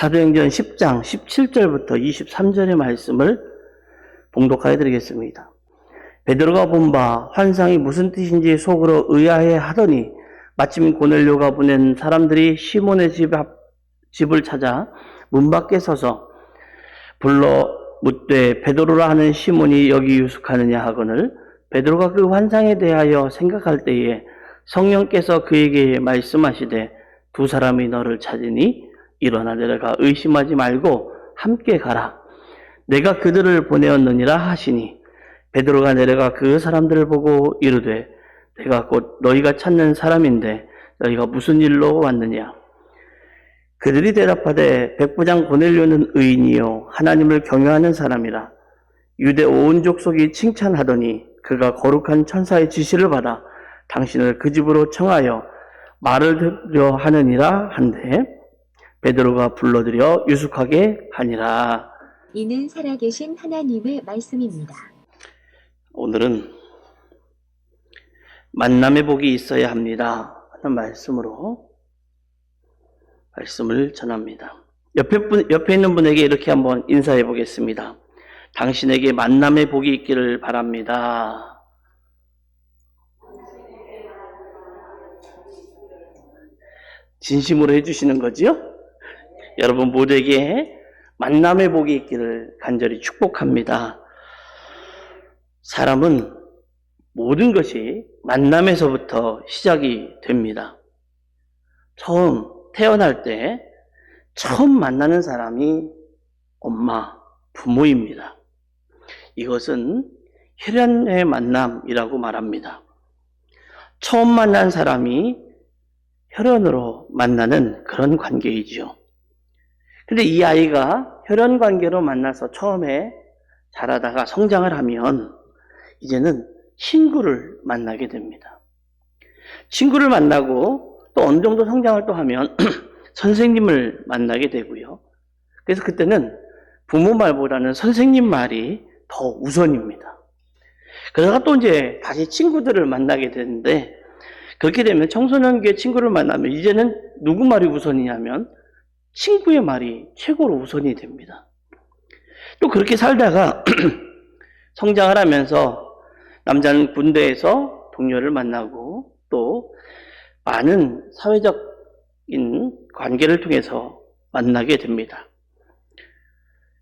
사도행전 10장 17절부터 23절의 말씀을 봉독하여 드리겠습니다. 베드로가 본 바 환상이 무슨 뜻인지 속으로 의아해 하더니 마침 고넬료가 보낸 사람들이 시몬의 집을 찾아 문 밖에 서서 불러 묻되 베드로라 하는 시몬이 여기 유숙하느냐 하거늘 베드로가 그 환상에 대하여 생각할 때에 성령께서 그에게 말씀하시되 두 사람이 너를 찾으니 일어나 내려가 의심하지 말고 함께 가라. 내가 그들을 보내었느니라 하시니 베드로가 내려가 그 사람들을 보고 이르되 내가 곧 너희가 찾는 사람인데 너희가 무슨 일로 왔느냐. 그들이 대답하되 백부장 고넬료는 의인이요 하나님을 경외하는 사람이라. 유대 온 족속이 칭찬하더니 그가 거룩한 천사의 지시를 받아 당신을 그 집으로 청하여 말을 들으려 하느니라 한데 베드로가 불러들여 유숙하게 하니라. 이는 살아계신 하나님의 말씀입니다. 오늘은 만남의 복이 있어야 합니다 하는 말씀으로 말씀을 전합니다. 옆에 있는 분에게 이렇게 한번 인사해 보겠습니다. 당신에게 만남의 복이 있기를 바랍니다. 진심으로 해주시는 거지요? 여러분 모두에게 만남의 복이 있기를 간절히 축복합니다. 사람은 모든 것이 만남에서부터 시작이 됩니다. 처음 태어날 때 처음 만나는 사람이 엄마, 부모입니다. 이것은 혈연의 만남이라고 말합니다. 처음 만난 사람이 혈연으로 만나는 그런 관계이죠. 근데 이 아이가 혈연 관계로 만나서 처음에 자라다가 성장을 하면 이제는 친구를 만나게 됩니다. 친구를 만나고 또 어느 정도 성장을 또 하면 선생님을 만나게 되고요. 그래서 그때는 부모 말보다는 선생님 말이 더 우선입니다. 그러다가 또 이제 다시 친구들을 만나게 되는데 그렇게 되면 청소년기에 친구를 만나면 이제는 누구 말이 우선이냐면 친구의 말이 최고로 우선이 됩니다. 또 그렇게 살다가 성장을 하면서 남자는 군대에서 동료를 만나고 또 많은 사회적인 관계를 통해서 만나게 됩니다.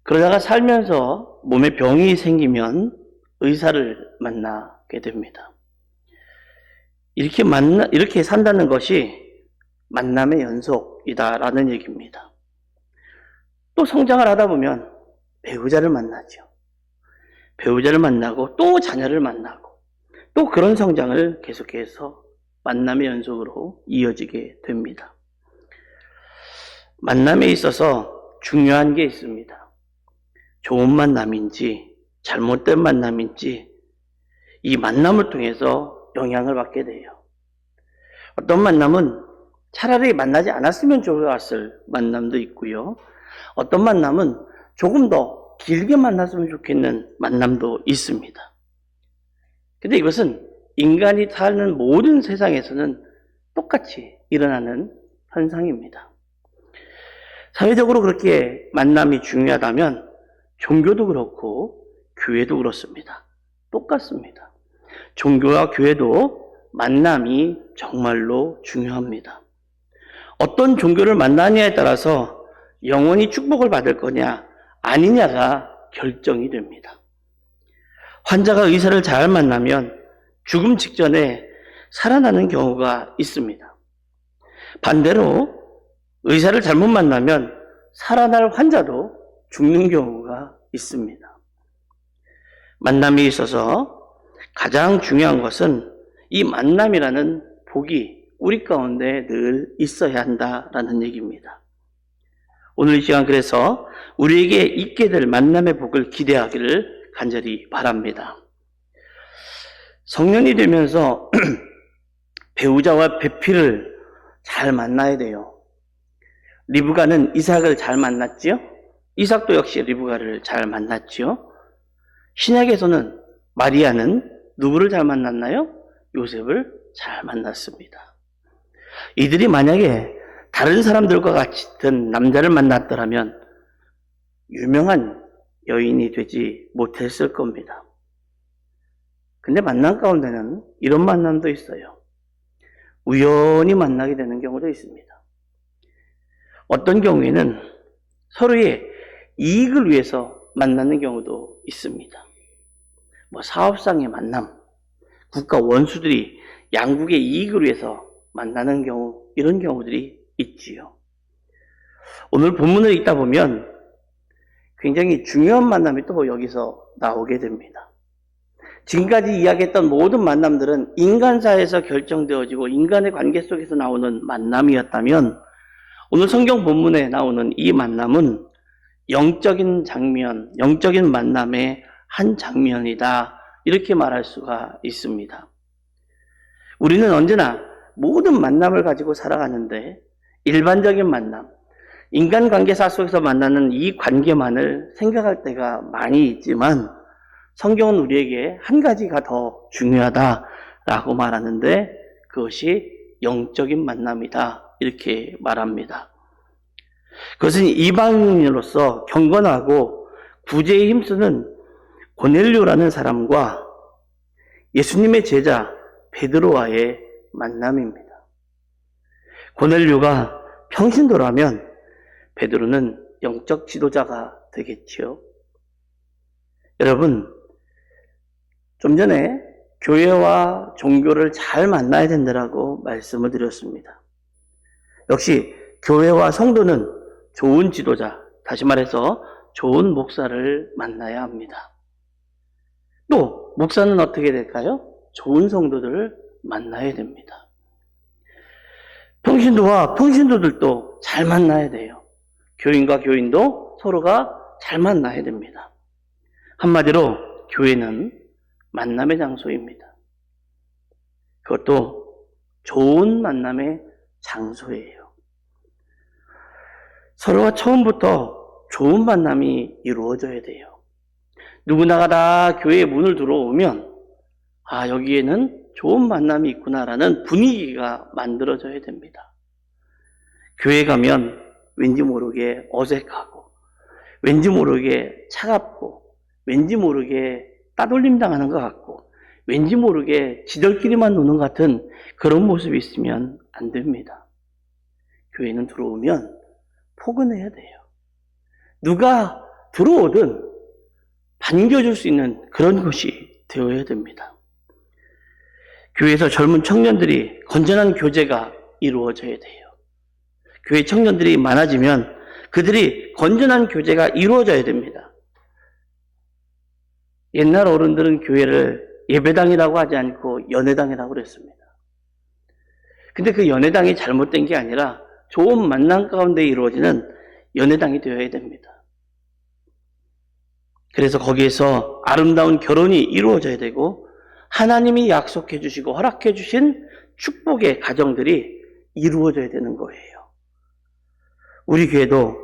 그러다가 살면서 몸에 병이 생기면 의사를 만나게 됩니다. 이렇게 산다는 것이 만남의 연속이다라는 얘기입니다. 또 성장을 하다 보면 배우자를 만나죠. 배우자를 만나고 또 자녀를 만나고 또 그런 성장을 계속해서 만남의 연속으로 이어지게 됩니다. 만남에 있어서 중요한 게 있습니다. 좋은 만남인지 잘못된 만남인지 이 만남을 통해서 영향을 받게 돼요. 어떤 만남은 차라리 만나지 않았으면 좋았을 만남도 있고요. 어떤 만남은 조금 더 길게 만났으면 좋겠는 만남도 있습니다. 근데 이것은 인간이 사는 모든 세상에서는 똑같이 일어나는 현상입니다. 사회적으로 그렇게 만남이 중요하다면 종교도 그렇고 교회도 그렇습니다. 똑같습니다. 종교와 교회도 만남이 정말로 중요합니다. 어떤 종교를 만나느냐에 따라서 영원히 축복을 받을 거냐 아니냐가 결정이 됩니다. 환자가 의사를 잘 만나면 죽음 직전에 살아나는 경우가 있습니다. 반대로 의사를 잘못 만나면 살아날 환자도 죽는 경우가 있습니다. 만남에 있어서 가장 중요한 것은 이 만남이라는 복이 우리 가운데 늘 있어야 한다라는 얘기입니다. 오늘 이 시간 그래서 우리에게 있게 될 만남의 복을 기대하기를 간절히 바랍니다. 성년이 되면서 배우자와 배필을 잘 만나야 돼요. 리브가는 이삭을 잘 만났지요? 이삭도 역시 리브가를 잘 만났지요? 신약에서는 마리아는 누구를 잘 만났나요? 요셉을 잘 만났습니다. 이들이 만약에 다른 사람들과 같은 남자를 만났더라면 유명한 여인이 되지 못했을 겁니다. 근데 만남 가운데는 이런 만남도 있어요. 우연히 만나게 되는 경우도 있습니다. 어떤 경우에는 서로의 이익을 위해서 만나는 경우도 있습니다. 사업상의 만남, 국가 원수들이 양국의 이익을 위해서 만나는 경우, 이런 경우들이 있지요. 오늘 본문을 읽다 보면 굉장히 중요한 만남이 또 여기서 나오게 됩니다. 지금까지 이야기했던 모든 만남들은 인간사에서 결정되어지고 인간의 관계 속에서 나오는 만남이었다면 오늘 성경 본문에 나오는 이 만남은 영적인 장면, 영적인 만남의 한 장면이다. 이렇게 말할 수가 있습니다. 우리는 언제나 모든 만남을 가지고 살아가는데 일반적인 만남, 인간관계사 속에서 만나는 이 관계만을 생각할 때가 많이 있지만 성경은 우리에게 한 가지가 더 중요하다라고 말하는데 그것이 영적인 만남이다. 이렇게 말합니다. 그것은 이방인으로서 경건하고 구제에 힘쓰는 고넬료라는 사람과 예수님의 제자 베드로와의 만남입니다. 고넬료가 평신도라면 베드로는 영적 지도자가 되겠지요. 여러분, 좀 전에 교회와 종교를 잘 만나야 된다고 말씀을 드렸습니다. 역시 교회와 성도는 좋은 지도자, 다시 말해서 좋은 목사를 만나야 합니다. 또 목사는 어떻게 될까요? 좋은 성도들을 만나야 됩니다. 평신도와 평신도들도 잘 만나야 돼요. 교인과 교인도 서로가 잘 만나야 됩니다. 한마디로 교회는 만남의 장소입니다. 그것도 좋은 만남의 장소예요. 서로가 처음부터 좋은 만남이 이루어져야 돼요. 누구나가 다 교회의 문을 들어오면 여기에는 좋은 만남이 있구나라는 분위기가 만들어져야 됩니다. 교회 가면 왠지 모르게 어색하고 왠지 모르게 차갑고 왠지 모르게 따돌림 당하는 것 같고 왠지 모르게 지들끼리만 노는 것 같은 그런 모습이 있으면 안 됩니다. 교회는 들어오면 포근해야 돼요. 누가 들어오든 반겨줄 수 있는 그런 곳이 되어야 됩니다. 교회에서 젊은 청년들이 건전한 교제가 이루어져야 돼요. 교회 청년들이 많아지면 그들이 건전한 교제가 이루어져야 됩니다. 옛날 어른들은 교회를 예배당이라고 하지 않고 연회당이라고 그랬습니다. 근데 그 연회당이 잘못된 게 아니라 좋은 만남 가운데 이루어지는 연회당이 되어야 됩니다. 그래서 거기에서 아름다운 결혼이 이루어져야 되고 하나님이 약속해 주시고 허락해 주신 축복의 가정들이 이루어져야 되는 거예요. 우리 교회도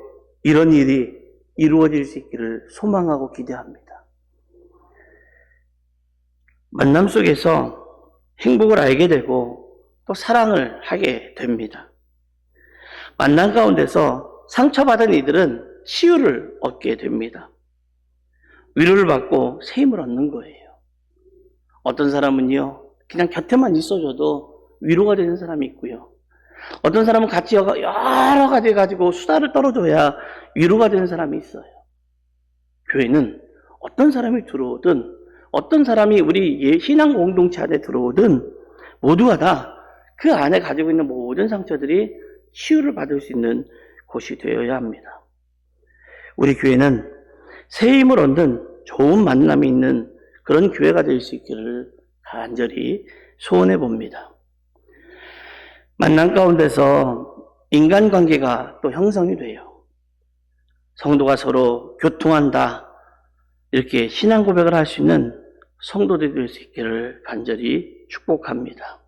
이런 일이 이루어질 수 있기를 소망하고 기대합니다. 만남 속에서 행복을 알게 되고 또 사랑을 하게 됩니다. 만남 가운데서 상처받은 이들은 치유를 얻게 됩니다. 위로를 받고 새 힘을 얻는 거예요. 어떤 사람은요, 그냥 곁에만 있어줘도 위로가 되는 사람이 있고요. 어떤 사람은 같이 여러 가지 가지고 수다를 떨어줘야 위로가 되는 사람이 있어요. 교회는 어떤 사람이 들어오든 어떤 사람이 우리 신앙 공동체 안에 들어오든 모두가 다 그 안에 가지고 있는 모든 상처들이 치유를 받을 수 있는 곳이 되어야 합니다. 우리 교회는 새 힘을 얻는 좋은 만남이 있는 그런 교회가 될 수 있기를 간절히 소원해 봅니다. 만남 가운데서 인간관계가 또 형성이 돼요. 성도가 서로 교통한다, 이렇게 신앙 고백을 할 수 있는 성도들이 될 수 있기를 간절히 축복합니다.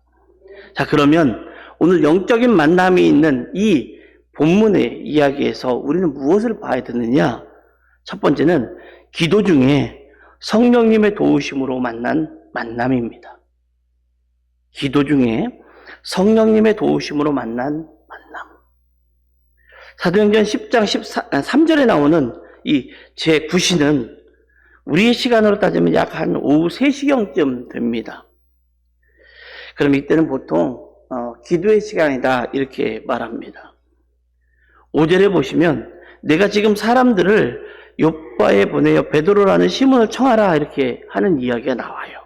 자, 그러면 오늘 영적인 만남이 있는 이 본문의 이야기에서 우리는 무엇을 봐야 되느냐? 첫 번째는 기도 중에 성령님의 도우심으로 만난 만남입니다. 기도 중에 성령님의 도우심으로 만난 만남. 사도행전 10장 3절에 나오는 이 제9시는 우리의 시간으로 따지면 약 한 오후 3시경쯤 됩니다. 그럼 이때는 보통 기도의 시간이다 이렇게 말합니다. 5절에 보시면 내가 지금 사람들을 욥바에 보내어 베드로라는 시몬을 청하라 이렇게 하는 이야기가 나와요.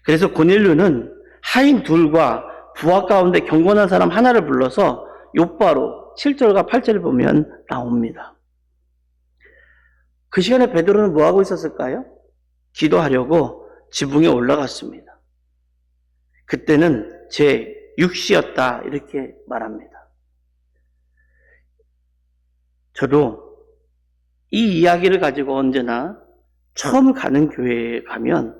그래서 고넬료는 하인 둘과 부하 가운데 경건한 사람 하나를 불러서 욥바로 7절과 8절을 보면 나옵니다. 그 시간에 베드로는 뭐하고 있었을까요? 기도하려고 지붕에 올라갔습니다. 그때는 제6시였다 이렇게 말합니다. 저도 이 이야기를 가지고 언제나 처음 가는 교회에 가면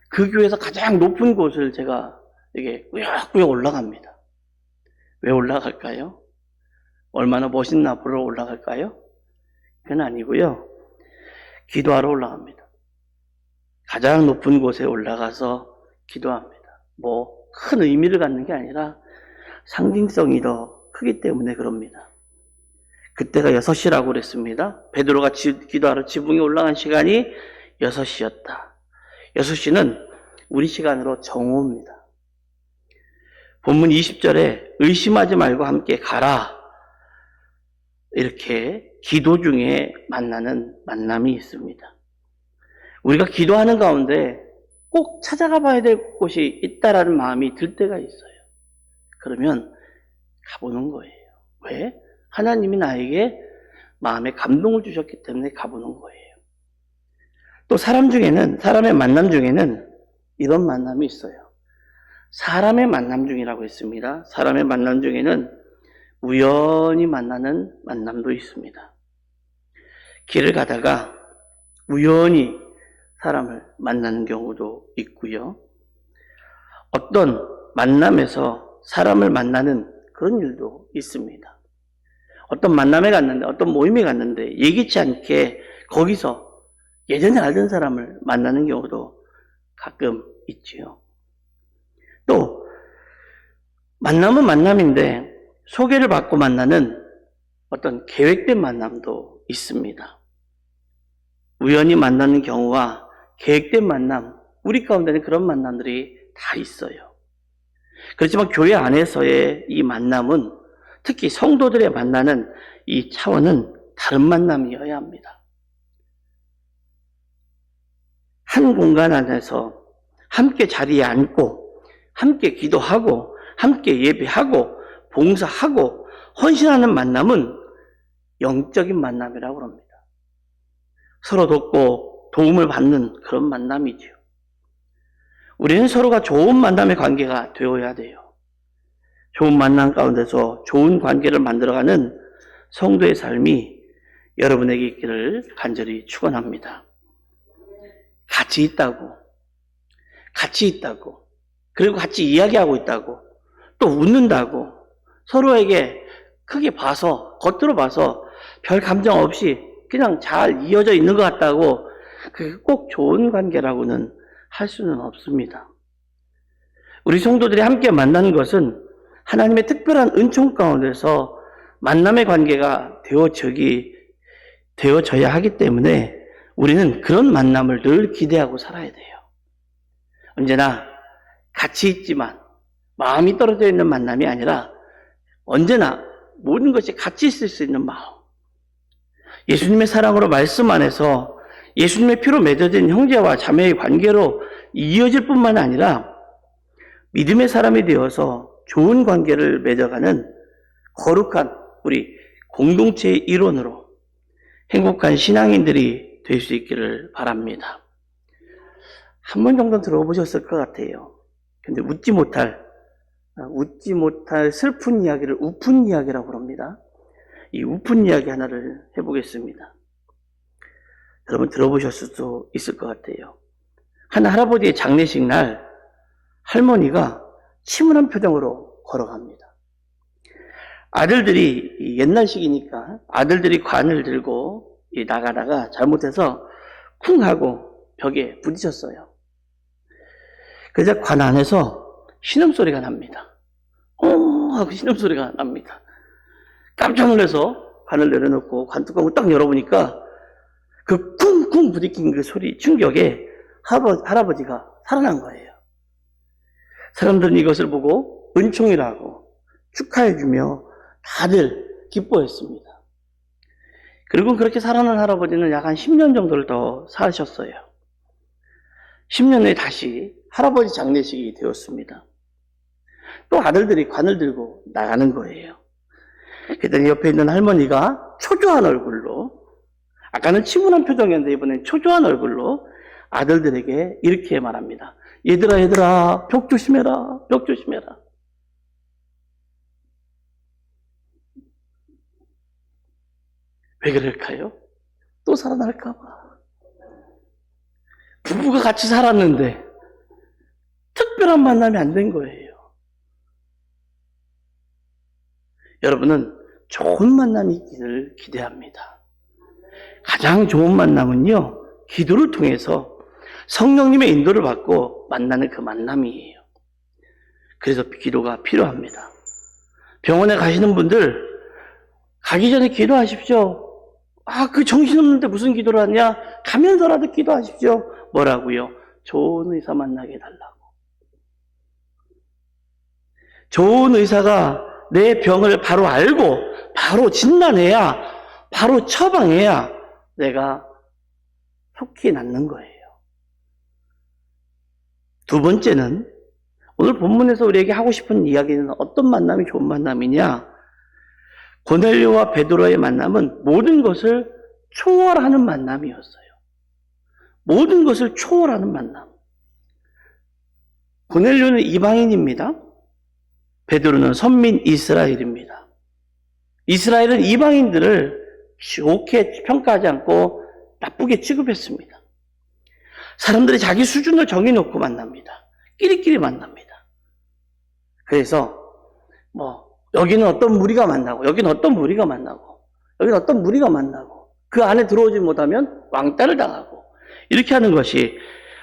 그 교회에서 가장 높은 곳을 제가 이렇게 꾸역꾸역 올라갑니다. 왜 올라갈까요? 얼마나 멋있나 보러 올라갈까요? 그건 아니고요. 기도하러 올라갑니다. 가장 높은 곳에 올라가서 기도합니다. 뭐 큰 의미를 갖는 게 아니라 상징성이 더 크기 때문에 그럽니다. 그때가 6시라고 그랬습니다. 베드로가 기도하러 지붕에 올라간 시간이 6시였다. 6시는 우리 시간으로 정오입니다. 본문 20절에 의심하지 말고 함께 가라. 이렇게 기도 중에 만나는 만남이 있습니다. 우리가 기도하는 가운데 꼭 찾아가 봐야 될 곳이 있다라는 마음이 들 때가 있어요. 그러면 가보는 거예요. 왜? 하나님이 나에게 마음에 감동을 주셨기 때문에 가보는 거예요. 또 사람의 만남 중에는 이런 만남이 있어요. 사람의 만남 중이라고 했습니다. 사람의 만남 중에는 우연히 만나는 만남도 있습니다. 길을 가다가 우연히 사람을 만나는 경우도 있고요. 어떤 만남에서 사람을 만나는 그런 일도 있습니다. 어떤 만남에 갔는데, 어떤 모임에 갔는데 예기치 않게 거기서 예전에 알던 사람을 만나는 경우도 가끔 있지요. 또 만남은 만남인데 소개를 받고 만나는 어떤 계획된 만남도 있습니다. 우연히 만나는 경우와 계획된 만남, 우리 가운데는 그런 만남들이 다 있어요. 그렇지만 교회 안에서의 이 만남은 특히 성도들의 만나는 이 차원은 다른 만남이어야 합니다. 한 공간 안에서 함께 자리에 앉고 함께 기도하고 함께 예배하고 봉사하고 헌신하는 만남은 영적인 만남이라고 합니다. 서로 돕고 도움을 받는 그런 만남이죠. 우리는 서로가 좋은 만남의 관계가 되어야 돼요. 좋은 만남 가운데서 좋은 관계를 만들어가는 성도의 삶이 여러분에게 있기를 간절히 축원합니다. 같이 있다고, 그리고 같이 이야기하고 있다고, 또 웃는다고, 서로에게 크게 봐서, 겉으로 봐서 별 감정 없이 그냥 잘 이어져 있는 것 같다고 그게 꼭 좋은 관계라고는 할 수는 없습니다. 우리 성도들이 함께 만나는 것은 하나님의 특별한 은총 가운데서 만남의 관계가 되어져야 하기 때문에 우리는 그런 만남을 늘 기대하고 살아야 돼요. 언제나 같이 있지만 마음이 떨어져 있는 만남이 아니라 언제나 모든 것이 같이 있을 수 있는 마음. 예수님의 사랑으로 말씀 안에서 예수님의 피로 맺어진 형제와 자매의 관계로 이어질 뿐만 아니라 믿음의 사람이 되어서 좋은 관계를 맺어가는 거룩한 우리 공동체의 일원으로 행복한 신앙인들이 될 수 있기를 바랍니다. 한 번 정도 들어보셨을 것 같아요. 근데 웃지 못할 슬픈 이야기를 우픈 이야기라고 합니다. 이 우픈 이야기 하나를 해보겠습니다. 여러분 들어보셨을 수도 있을 것 같아요. 한 할아버지의 장례식 날 할머니가 침울한 표정으로 걸어갑니다. 아들들이 옛날식이니까 아들들이 관을 들고 나가다가 잘못해서 쿵 하고 벽에 부딪혔어요. 그래서 관 안에서 신음소리가 납니다. 하고 신음소리가 납니다. 깜짝 놀라서 관을 내려놓고 관뚜껑을 딱 열어보니까 그 쿵쿵 부딪힌 그 소리 충격에 할아버지가 살아난 거예요. 사람들은 이것을 보고 은총이라고 축하해주며 다들 기뻐했습니다. 그리고 그렇게 살아난 할아버지는 약 한 10년 정도를 더 사셨어요. 10년 후에 다시 할아버지 장례식이 되었습니다. 또 아들들이 관을 들고 나가는 거예요. 그랬더니 옆에 있는 할머니가 초조한 얼굴로, 아까는 침울한 표정이었는데 이번엔 초조한 얼굴로 아들들에게 이렇게 말합니다. 얘들아, 벽 조심해라, 벽 조심해라. 왜 그럴까요? 또 살아날까봐. 부부가 같이 살았는데 특별한 만남이 안 된 거예요. 여러분은 좋은 만남이 있기를 기대합니다. 가장 좋은 만남은요, 기도를 통해서 성령님의 인도를 받고 만나는 그 만남이에요. 그래서 기도가 필요합니다. 병원에 가시는 분들, 가기 전에 기도하십시오. 그 정신없는데 무슨 기도를 하냐? 가면서라도 기도하십시오. 뭐라고요? 좋은 의사 만나게 해달라고. 좋은 의사가 내 병을 바로 알고, 바로 진단해야, 바로 처방해야 내가 속히 낫는 거예요. 두 번째는, 오늘 본문에서 우리에게 하고 싶은 이야기는 어떤 만남이 좋은 만남이냐? 고넬료와 베드로의 만남은 모든 것을 초월하는 만남이었어요. 모든 것을 초월하는 만남. 고넬료는 이방인입니다. 베드로는 선민 이스라엘입니다. 이스라엘은 이방인들을 좋게 평가하지 않고 나쁘게 취급했습니다. 사람들이 자기 수준을 정해놓고 만납니다. 끼리끼리 만납니다. 그래서 여기는 어떤 무리가 만나고, 여기는 어떤 무리가 만나고, 여기는 어떤 무리가 만나고, 그 안에 들어오지 못하면 왕따를 당하고, 이렇게 하는 것이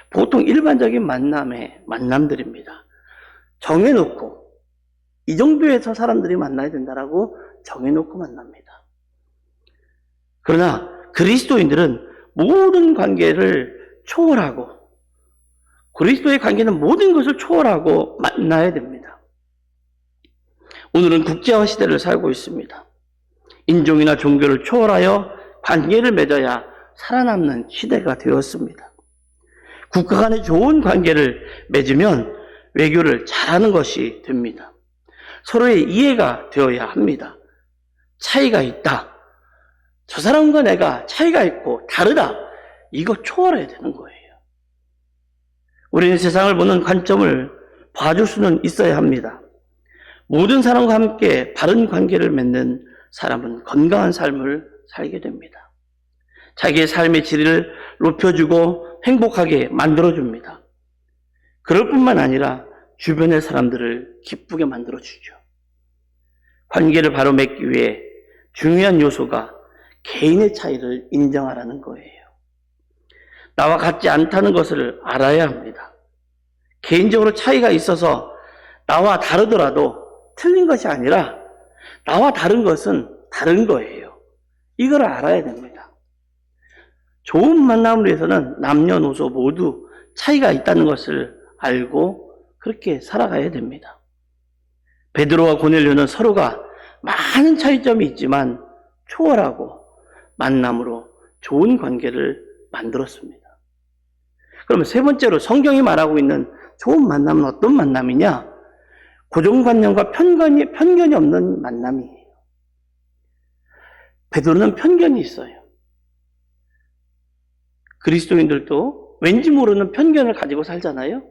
보통 일반적인 만남들입니다. 정해놓고, 이 정도에서 사람들이 만나야 된다라고 정해놓고 만납니다. 그러나 그리스도인들은 모든 관계를 초월하고, 그리스도의 관계는 모든 것을 초월하고 만나야 됩니다. 오늘은 국제화 시대를 살고 있습니다. 인종이나 종교를 초월하여 관계를 맺어야 살아남는 시대가 되었습니다. 국가 간의 좋은 관계를 맺으면 외교를 잘하는 것이 됩니다. 서로의 이해가 되어야 합니다. 차이가 있다. 저 사람과 내가 차이가 있고 다르다. 이거 초월해야 되는 거예요. 우리는 세상을 보는 관점을 봐줄 수는 있어야 합니다. 모든 사람과 함께 바른 관계를 맺는 사람은 건강한 삶을 살게 됩니다. 자기의 삶의 질을 높여주고 행복하게 만들어줍니다. 그럴 뿐만 아니라 주변의 사람들을 기쁘게 만들어주죠. 관계를 바로 맺기 위해 중요한 요소가 개인의 차이를 인정하라는 거예요. 나와 같지 않다는 것을 알아야 합니다. 개인적으로 차이가 있어서 나와 다르더라도 틀린 것이 아니라 나와 다른 것은 다른 거예요. 이걸 알아야 됩니다. 좋은 만남을 위해서는 남녀노소 모두 차이가 있다는 것을 알고 그렇게 살아가야 됩니다. 베드로와 고넬료는 서로가 많은 차이점이 있지만 초월하고 만남으로 좋은 관계를 만들었습니다. 그러면 세 번째로 성경이 말하고 있는 좋은 만남은 어떤 만남이냐? 고정관념과 편견이 없는 만남이에요. 베드로는 편견이 있어요. 그리스도인들도 왠지 모르는 편견을 가지고 살잖아요.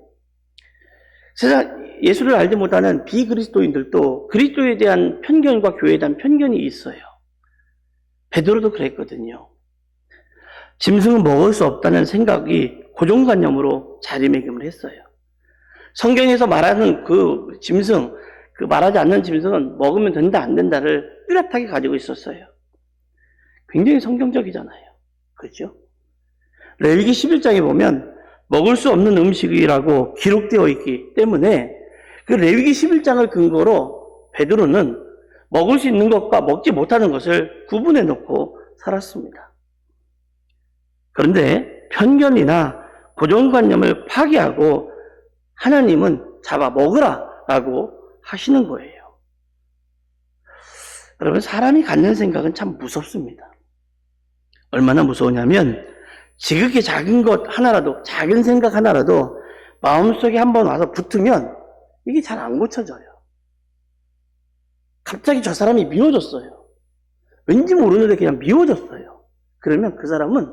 세상 예수를 알지 못하는 비그리스도인들도 그리스도에 대한 편견과 교회에 대한 편견이 있어요. 베드로도 그랬거든요. 짐승은 먹을 수 없다는 생각이 고정관념으로 자리매김을 했어요. 성경에서 말하는 그 짐승, 그 말하지 않는 짐승은 먹으면 된다 안 된다를 뚜렷하게 가지고 있었어요. 굉장히 성경적이잖아요. 그렇죠? 레위기 11장에 보면 먹을 수 없는 음식이라고 기록되어 있기 때문에 그 레위기 11장을 근거로 베드로는 먹을 수 있는 것과 먹지 못하는 것을 구분해 놓고 살았습니다. 그런데 편견이나 고정관념을 파괴하고 하나님은 잡아 먹으라라고 하시는 거예요. 여러분, 사람이 갖는 생각은 참 무섭습니다. 얼마나 무서우냐면 지극히 작은 것 하나라도, 작은 생각 하나라도 마음속에 한번 와서 붙으면 이게 잘 안 고쳐져요. 갑자기 저 사람이 미워졌어요. 왠지 모르는데 그냥 미워졌어요. 그러면 그 사람은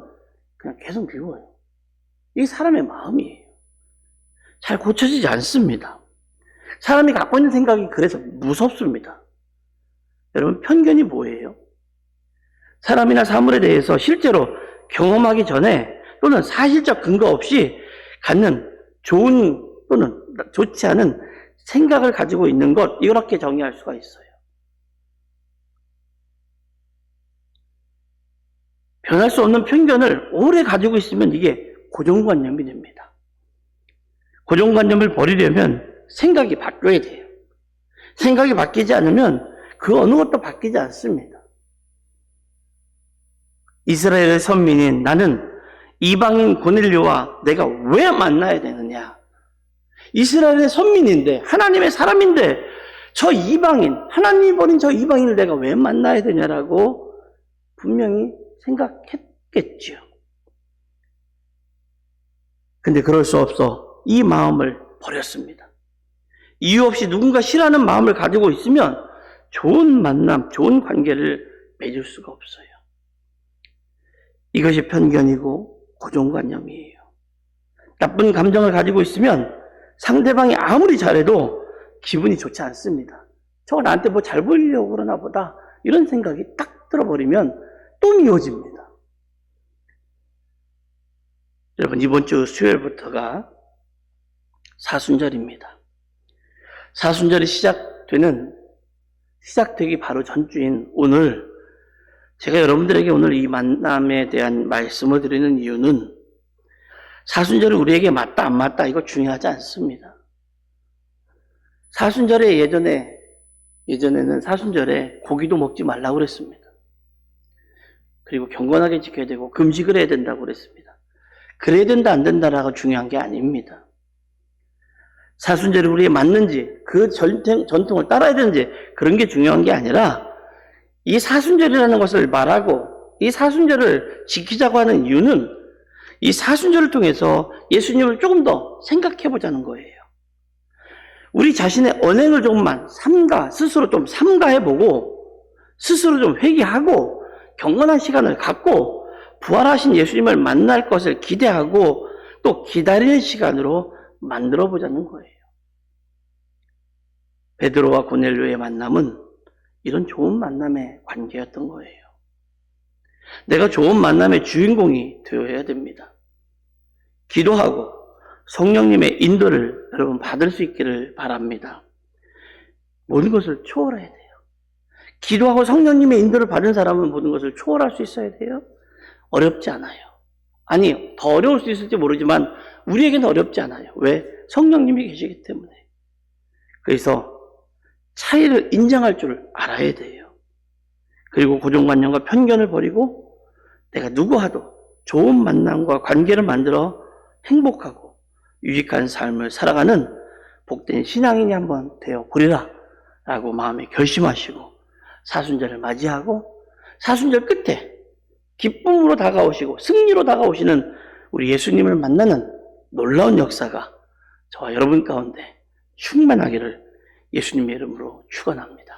그냥 계속 미워요. 이게 사람의 마음이에요. 잘 고쳐지지 않습니다. 사람이 갖고 있는 생각이 그래서 무섭습니다. 여러분, 편견이 뭐예요? 사람이나 사물에 대해서 실제로 경험하기 전에 또는 사실적 근거 없이 갖는 좋은 또는 좋지 않은 생각을 가지고 있는 것, 이렇게 정의할 수가 있어요. 변할 수 없는 편견을 오래 가지고 있으면 이게 고정관념이 됩니다. 고정관념을 버리려면 생각이 바뀌어야 돼요. 생각이 바뀌지 않으면 그 어느 것도 바뀌지 않습니다. 이스라엘의 선민인 나는 이방인 고넬료와 내가 왜 만나야 되느냐? 이스라엘의 선민인데, 하나님의 사람인데, 저 이방인, 하나님이 버린 저 이방인을 내가 왜 만나야 되냐라고 분명히 생각했겠죠. 근데 그럴 수 없어 이 마음을 버렸습니다. 이유 없이 누군가 싫어하는 마음을 가지고 있으면 좋은 만남, 좋은 관계를 맺을 수가 없어요. 이것이 편견이고 고정관념이에요. 나쁜 감정을 가지고 있으면 상대방이 아무리 잘해도 기분이 좋지 않습니다. 저거 나한테 뭐 잘 보이려고 그러나 보다, 이런 생각이 딱 들어버리면 또 미워집니다. 여러분, 이번 주 수요일부터가 사순절입니다. 사순절이 시작되기 바로 전주인 오늘, 제가 여러분들에게 오늘 이 만남에 대한 말씀을 드리는 이유는 사순절이 우리에게 맞다 안 맞다 이거 중요하지 않습니다. 사순절에 예전에는 사순절에 고기도 먹지 말라고 그랬습니다. 그리고 경건하게 지켜야 되고 금식을 해야 된다고 그랬습니다. 그래야 된다 안 된다라고 중요한 게 아닙니다. 사순절이 우리에 맞는지, 그 전통을 따라야 되는지, 그런 게 중요한 게 아니라 이 사순절이라는 것을 말하고 이 사순절을 지키자고 하는 이유는 이 사순절을 통해서 예수님을 조금 더 생각해 보자는 거예요. 우리 자신의 언행을 조금만 스스로 좀 삼가해보고 스스로 좀 회개하고 경건한 시간을 갖고 부활하신 예수님을 만날 것을 기대하고 또 기다리는 시간으로 만들어 보자는 거예요. 베드로와 고넬료의 만남은 이런 좋은 만남의 관계였던 거예요. 내가 좋은 만남의 주인공이 되어야 됩니다. 기도하고 성령님의 인도를 여러분 받을 수 있기를 바랍니다. 모든 것을 초월해야 돼요. 기도하고 성령님의 인도를 받은 사람은 모든 것을 초월할 수 있어야 돼요. 어렵지 않아요. 아니, 더 어려울 수 있을지 모르지만 우리에게는 어렵지 않아요. 왜? 성령님이 계시기 때문에. 그래서 차이를 인정할 줄 알아야 돼요. 그리고 고정관념과 편견을 버리고 내가 누구와도 좋은 만남과 관계를 만들어 행복하고 유익한 삶을 살아가는 복된 신앙인이 한번 되어보리라 라고 마음에 결심하시고 사순절을 맞이하고 사순절 끝에 기쁨으로 다가오시고 승리로 다가오시는 우리 예수님을 만나는 놀라운 역사가 저와 여러분 가운데 충만하기를 예수님의 이름으로 축원합니다.